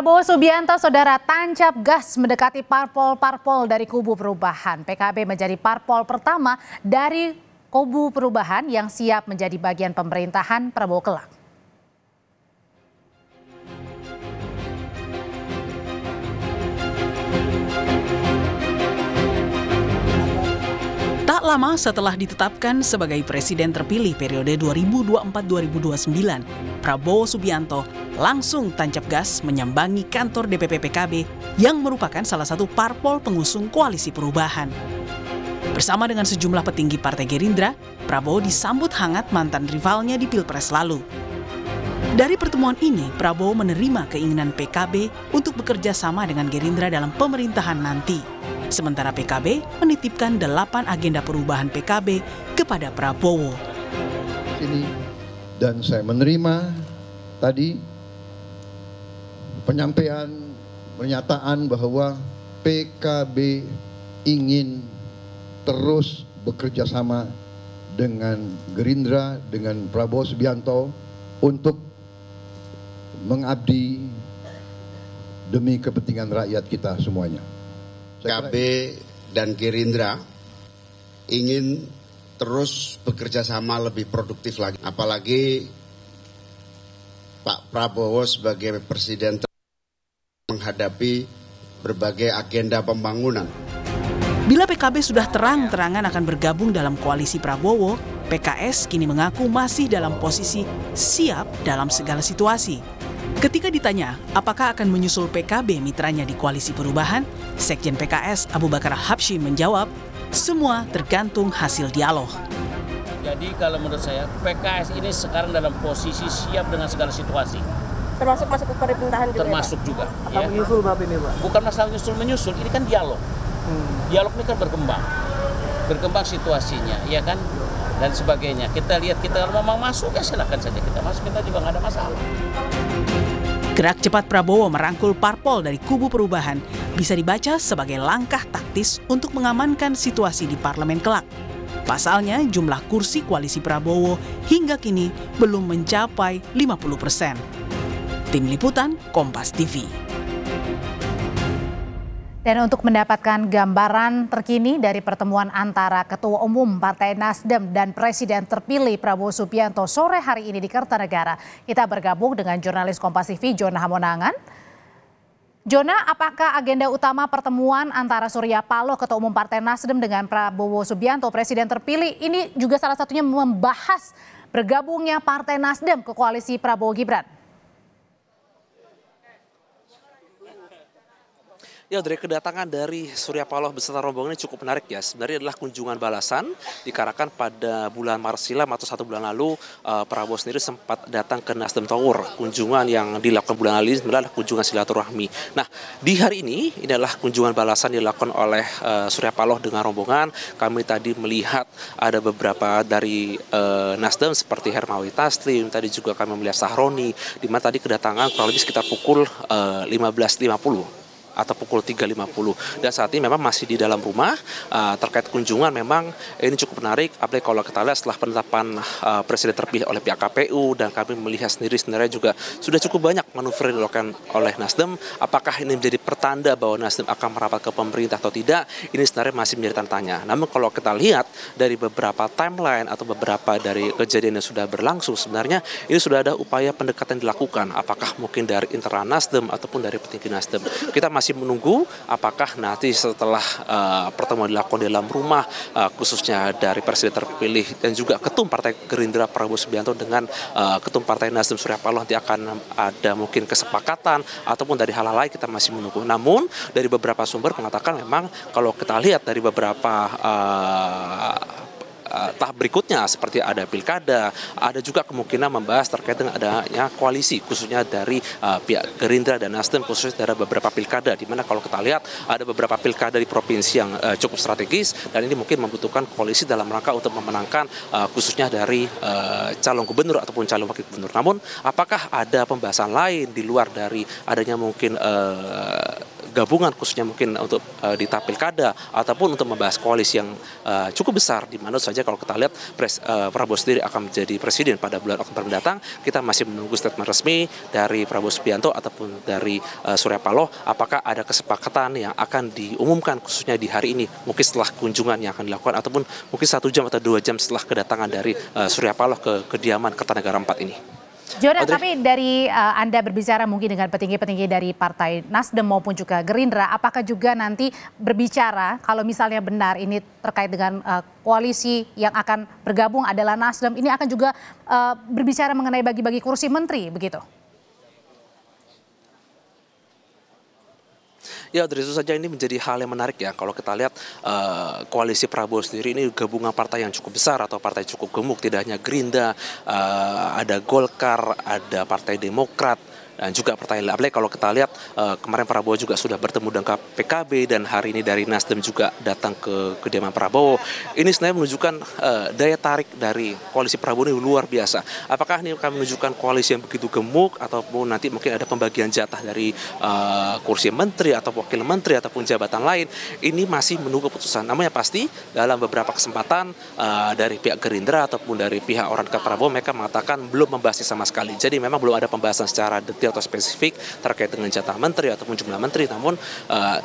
Prabowo Subianto, saudara, tancap gas mendekati parpol-parpol dari kubu perubahan. PKB menjadi parpol pertama dari kubu perubahan yang siap menjadi bagian pemerintahan Prabowo kelak. Tak lama setelah ditetapkan sebagai presiden terpilih periode 2024-2029, Prabowo Subianto langsung tancap gas menyambangi kantor DPP PKB yang merupakan salah satu parpol pengusung koalisi perubahan. Bersama dengan sejumlah petinggi Partai Gerindra, Prabowo disambut hangat mantan rivalnya di Pilpres lalu. Dari pertemuan ini, Prabowo menerima keinginan PKB untuk bekerja sama dengan Gerindra dalam pemerintahan nanti. Sementara PKB menitipkan 8 agenda perubahan PKB kepada Prabowo. Dan saya menerima tadi pernyataan bahwa PKB ingin terus bekerja sama dengan Gerindra, dengan Prabowo Subianto untuk mengabdi demi kepentingan rakyat kita semuanya. PKB dan Gerindra ingin terus bekerja sama lebih produktif lagi. Apalagi Pak Prabowo sebagai presiden menghadapi berbagai agenda pembangunan. Bila PKB sudah terang-terangan akan bergabung dalam koalisi Prabowo, PKS kini mengaku masih dalam posisi siap dalam segala situasi. Ketika ditanya apakah akan menyusul PKB mitranya di koalisi perubahan, Sekjen PKS Abu Bakar Habsyi menjawab, semua tergantung hasil dialog. Jadi kalau menurut saya PKS ini sekarang dalam posisi siap dengan segala situasi. Termasuk masuk ke pemerintahan juga. Termasuk ya, juga. Atau ya. Menyusul Bapak ini, Pak? Bukan masalah menyusul, ini kan dialog. Dialog ini kan berkembang situasinya, ya kan, dan sebagainya. Kita lihat, kita kalau memang masuk ya silakan saja kita masuk, kita juga nggak ada masalah. Gerak cepat Prabowo merangkul parpol dari kubu perubahan bisa dibaca sebagai langkah taktis untuk mengamankan situasi di parlemen kelak. Pasalnya jumlah kursi koalisi Prabowo hingga kini belum mencapai 50%. Tim Liputan Kompas TV. Dan untuk mendapatkan gambaran terkini dari pertemuan antara Ketua Umum Partai Nasdem dan Presiden terpilih Prabowo Subianto sore hari ini di Kertanegara, kita bergabung dengan jurnalis Kompas TV Jona Hamonangan. Jona, apakah agenda utama pertemuan antara Surya Paloh, Ketua Umum Partai Nasdem, dengan Prabowo Subianto, Presiden terpilih, ini juga salah satunya membahas bergabungnya Partai Nasdem ke koalisi Prabowo Gibran? Ya, dari kedatangan dari Surya Paloh beserta rombongan ini cukup menarik ya. Sebenarnya adalah kunjungan balasan dikarenakan pada bulan Maret silam atau 1 bulan lalu Prabowo sendiri sempat datang ke Nasdem Tower. Kunjungan yang dilakukan bulan lalu ini sebenarnya adalah kunjungan silaturahmi. Nah, di hari ini adalah kunjungan balasan dilakukan oleh Surya Paloh dengan rombongan. Kami tadi melihat ada beberapa dari Nasdem seperti Hermawi Taslim, tadi juga kami melihat Sahroni, di mana tadi kedatangan kurang lebih sekitar pukul 15.50. Atau pukul 3.50, dan saat ini memang masih di dalam rumah. Terkait kunjungan memang ini cukup menarik, apalagi kalau kita lihat setelah penetapan presiden terpilih oleh pihak KPU, dan kami melihat sendiri sebenarnya juga sudah cukup banyak manuver yang dilakukan oleh Nasdem. Apakah ini menjadi pertanda bahwa Nasdem akan merapat ke pemerintah atau tidak, ini sebenarnya masih menjadi tanda tanya. Namun kalau kita lihat dari beberapa timeline atau beberapa dari kejadian yang sudah berlangsung, sebenarnya ini sudah ada upaya pendekatan dilakukan, apakah mungkin dari internal Nasdem ataupun dari petinggi Nasdem. Kita masih menunggu apakah nanti setelah pertemuan dilakukan di dalam rumah, khususnya dari presiden terpilih dan juga ketum Partai Gerindra Prabowo Subianto dengan ketum Partai Nasdem Surya Paloh, nanti akan ada mungkin kesepakatan ataupun dari hal lain, kita masih menunggu. Namun dari beberapa sumber mengatakan memang kalau kita lihat dari beberapa tahap berikutnya seperti ada pilkada, ada juga kemungkinan membahas terkait dengan adanya koalisi khususnya dari pihak Gerindra dan Nasdem, khususnya dari beberapa pilkada, di mana kalau kita lihat ada beberapa pilkada di provinsi yang cukup strategis, dan ini mungkin membutuhkan koalisi dalam rangka untuk memenangkan khususnya dari calon gubernur ataupun calon wakil gubernur. Namun apakah ada pembahasan lain di luar dari adanya mungkin gabungan khususnya mungkin untuk di tahap pilkada ataupun untuk membahas koalisi yang cukup besar, di mana saja kalau kita lihat Prabowo sendiri akan menjadi presiden pada bulan Oktober mendatang. Kita masih menunggu statement resmi dari Prabowo Subianto ataupun dari Surya Paloh apakah ada kesepakatan yang akan diumumkan khususnya di hari ini, mungkin setelah kunjungan yang akan dilakukan ataupun mungkin 1 jam atau 2 jam setelah kedatangan dari Surya Paloh ke kediaman Kertanegara 4 ini. Jonan, tapi dari Anda berbicara mungkin dengan petinggi-petinggi dari Partai Nasdem maupun juga Gerindra, apakah juga nanti berbicara kalau misalnya benar ini terkait dengan koalisi yang akan bergabung adalah Nasdem, ini akan juga berbicara mengenai bagi-bagi kursi menteri begitu? Ya, dari itu saja ini menjadi hal yang menarik ya. Kalau kita lihat koalisi Prabowo sendiri ini gabungan partai yang cukup besar atau partai cukup gemuk. Tidak hanya Gerindra, ada Golkar, ada Partai Demokrat, dan juga partai lain. Kalau kita lihat kemarin Prabowo juga sudah bertemu dengan PKB dan hari ini dari Nasdem juga datang ke kediaman Prabowo. Ini sebenarnya menunjukkan daya tarik dari koalisi Prabowo ini luar biasa. Apakah ini akan menunjukkan koalisi yang begitu gemuk ataupun nanti mungkin ada pembagian jatah dari kursi menteri atau wakil menteri ataupun jabatan lain? Ini masih menunggu keputusan. Namun yang pasti dalam beberapa kesempatan dari pihak Gerindra ataupun dari pihak orang dekat Prabowo, mereka mengatakan belum membahasnya sama sekali. Jadi memang belum ada pembahasan secara detail atau spesifik terkait dengan jatah menteri ataupun jumlah menteri, namun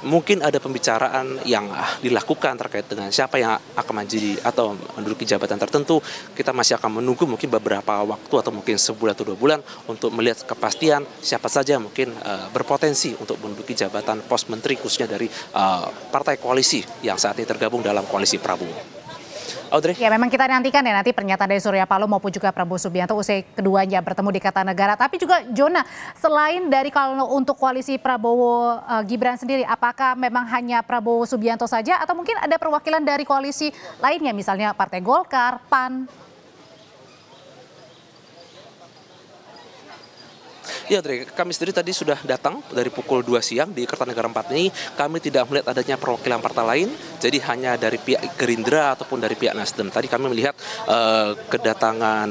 mungkin ada pembicaraan yang dilakukan terkait dengan siapa yang akan menjadi atau menduduki jabatan tertentu. Kita masih akan menunggu mungkin beberapa waktu atau mungkin sebulan atau 2 bulan untuk melihat kepastian siapa saja mungkin berpotensi untuk menduduki jabatan pos menteri khususnya dari partai koalisi yang saat ini tergabung dalam koalisi Prabowo. Audrey. Ya, memang kita nantikan ya nanti pernyataan dari Surya Paloh maupun juga Prabowo Subianto usai keduanya bertemu di Kertanegara. Tapi juga Jona, selain dari kalau untuk koalisi Prabowo Gibran sendiri, apakah memang hanya Prabowo Subianto saja atau mungkin ada perwakilan dari koalisi lainnya, misalnya Partai Golkar, PAN? Ya, Dre, kami sendiri tadi sudah datang dari pukul 2 siang di Kertanegara 4 ini. Kami tidak melihat adanya perwakilan partai lain, jadi hanya dari pihak Gerindra ataupun dari pihak Nasdem. Tadi kami melihat kedatangan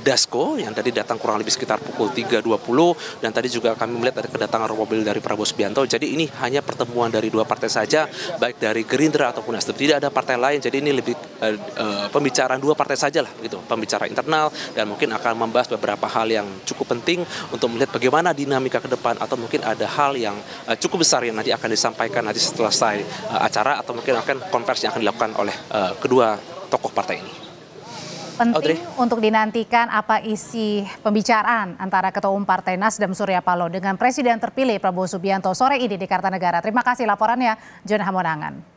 Dasko yang tadi datang kurang lebih sekitar pukul 3.20, dan tadi juga kami melihat ada kedatangan mobil dari Prabowo Subianto. Jadi ini hanya pertemuan dari 2 partai saja, baik dari Gerindra ataupun Nasdem. Tidak ada partai lain, jadi ini lebih pembicaraan 2 partai saja lah, gitu, pembicaraan internal, dan mungkin akan membahas beberapa hal yang cukup penting untuk melihat bagaimana dinamika ke depan atau mungkin ada hal yang cukup besar yang nanti akan disampaikan nanti setelah selesai acara atau mungkin akan konversi yang akan dilakukan oleh kedua tokoh partai ini. Penting Audrey, untuk dinantikan apa isi pembicaraan antara Ketua Umum Partai Nasdem Surya Paloh dengan Presiden terpilih Prabowo Subianto sore ini di Kertanegara. Terima kasih laporannya, John Hamonangan.